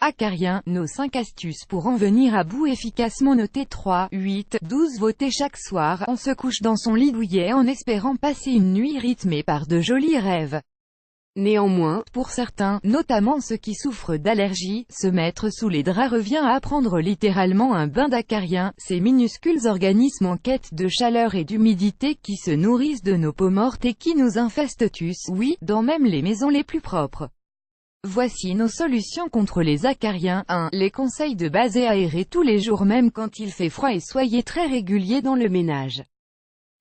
Acariens, nos 5 astuces pour en venir à bout efficacement. Notez 3, 8, 12. Votez chaque soir, on se couche dans son lit douillet en espérant passer une nuit rythmée par de jolis rêves. Néanmoins, pour certains, notamment ceux qui souffrent d'allergies, se mettre sous les draps revient à prendre littéralement un bain d'acariens, ces minuscules organismes en quête de chaleur et d'humidité qui se nourrissent de nos peaux mortes et qui nous infestent tous, oui, dans même les maisons les plus propres. Voici nos solutions contre les acariens. 1. Les conseils de base: aérer tous les jours même quand il fait froid et soyez très régulier dans le ménage.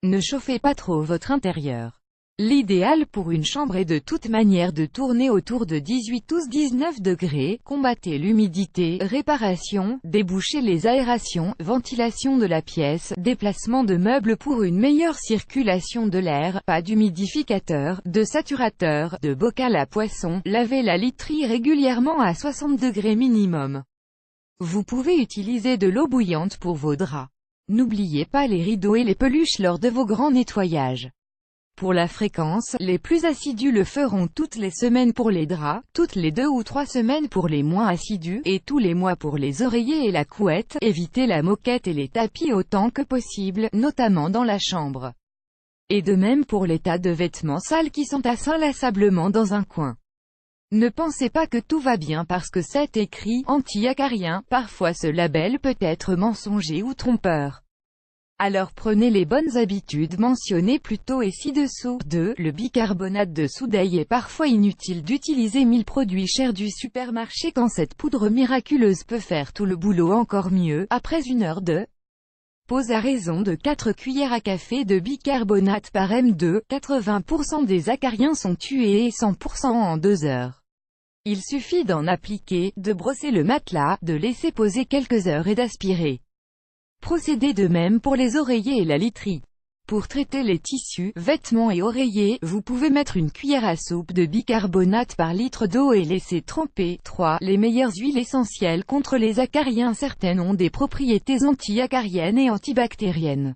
Ne chauffez pas trop votre intérieur. L'idéal pour une chambre est de toute manière de tourner autour de 18-19 degrés, combattez l'humidité, réparation, débouchez les aérations, ventilation de la pièce, déplacement de meubles pour une meilleure circulation de l'air, pas d'humidificateur, de saturateur, de bocal à poisson, lavez la literie régulièrement à 60 degrés minimum. Vous pouvez utiliser de l'eau bouillante pour vos draps. N'oubliez pas les rideaux et les peluches lors de vos grands nettoyages. Pour la fréquence, les plus assidus le feront toutes les semaines pour les draps, toutes les 2 ou 3 semaines pour les moins assidus, et tous les mois pour les oreillers et la couette. Évitez la moquette et les tapis autant que possible, notamment dans la chambre. Et de même pour les tas de vêtements sales qui sont inlassablement dans un coin. Ne pensez pas que tout va bien parce que c'est écrit « anti-acarien », parfois ce label peut être mensonger ou trompeur. Alors prenez les bonnes habitudes mentionnées plus tôt et ci-dessous. 2. Le bicarbonate de soude. Il est parfois inutile d'utiliser 1000 produits chers du supermarché quand cette poudre miraculeuse peut faire tout le boulot encore mieux. Après 1 heure de pause à raison de 4 cuillères à café de bicarbonate par M2, 80% des acariens sont tués et 100% en 2 heures. Il suffit d'en appliquer, de brosser le matelas, de laisser poser quelques heures et d'aspirer. Procédez de même pour les oreillers et la literie. Pour traiter les tissus, vêtements et oreillers, vous pouvez mettre 1 cuillère à soupe de bicarbonate par litre d'eau et laisser tremper. 3. Les meilleures huiles essentielles contre les acariens. Certaines ont des propriétés anti-acariennes et antibactériennes.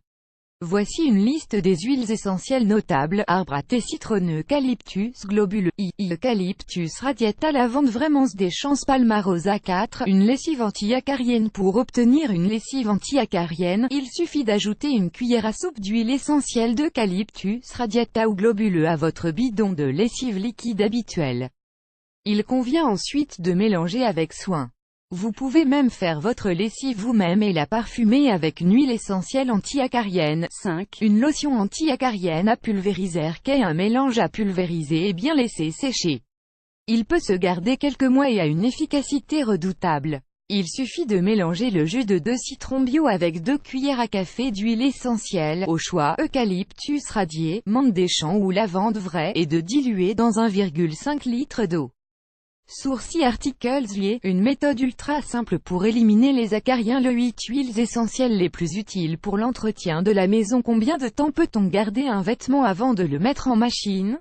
Voici une liste des huiles essentielles notables: arbre à thé citronneux, eucalyptus globuleux, eucalyptus radiata, lavande Vraiment des champs, palmarosa. 4. Une lessive anti-acarienne. Pour obtenir une lessive anti-acarienne, il suffit d'ajouter 1 cuillère à soupe d'huile essentielle d'eucalyptus radiata ou globuleux à votre bidon de lessive liquide habituel. Il convient ensuite de mélanger avec soin. Vous pouvez même faire votre lessive vous-même et la parfumer avec une huile essentielle anti-acarienne. 5. Une lotion anti-acarienne à pulvériser. Qu'est un mélange à pulvériser et bien laisser sécher. Il peut se garder quelques mois et a une efficacité redoutable. Il suffit de mélanger le jus de 2 citrons bio avec 2 cuillères à café d'huile essentielle, au choix eucalyptus radié, menthe des champs ou lavande vraie, et de diluer dans 1,5 litre d'eau. Source articles liés, une méthode ultra simple pour éliminer les acariens. Le 8 huiles essentielles les plus utiles pour l'entretien de la maison. Combien de temps peut-on garder un vêtement avant de le mettre en machine?